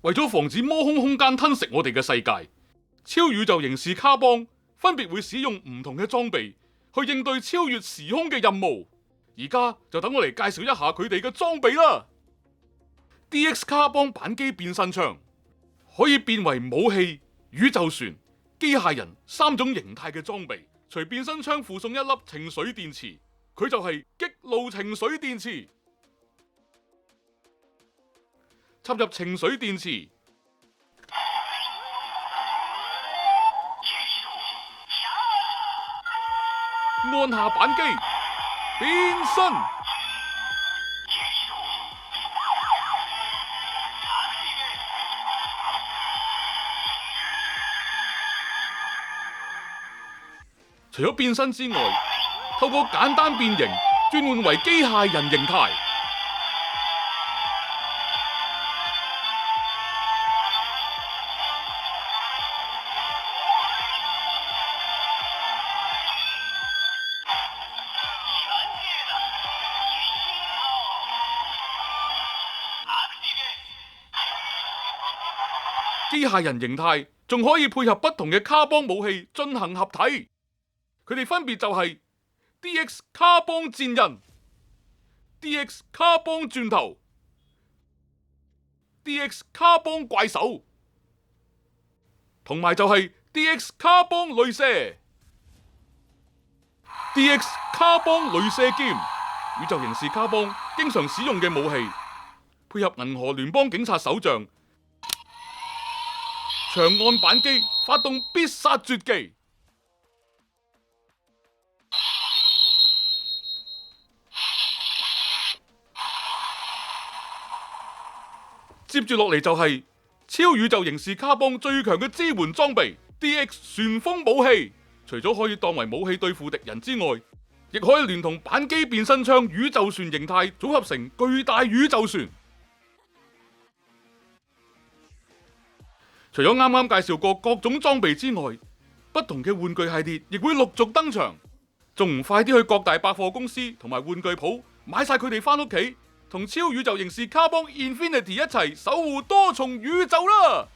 為咗防止魔空空間吞食我哋嘅世界，超宇宙刑事卡邦分別會使用唔同嘅裝備去應對超越時空嘅任務。而家就等我嚟介紹一下佢哋嘅裝備啦。DX 卡邦扳機變身槍可以變為武器、宇宙船、機械人3種形態嘅裝備，隨變身槍附送一粒情緒電池，佢就係激怒情緒電池。插入情緒電池，按下扳機，變身。除咗變身之外，透過簡單變形轉換為機械人形態。機械人形態仲可以配合不同嘅卡邦武器進行合體，佢哋分別就係 DX 卡邦戰人、DX 卡邦鑽頭、DX 卡邦怪手，同埋就係 DX 卡邦雷射、DX 卡邦雷射劍，宇宙刑事卡邦經常使用嘅武器，配合銀河聯邦警察手杖。長按扳機，發動必殺絕技。接住落嚟就係超宇宙刑事卡邦最強嘅支援裝備 DX 旋風武器，除咗可以當為武器對付敵人之外，亦可以連同扳機變身槍宇宙船形態組合成巨大宇宙船。除咗啱啱介紹過各種裝備之外，不同嘅玩具系列亦會陸續登場，仲唔快啲去各大百貨公司同埋玩具鋪買晒佢哋返屋企，同超宇宙刑事卡邦 Infinity 一齊守護多重宇宙啦！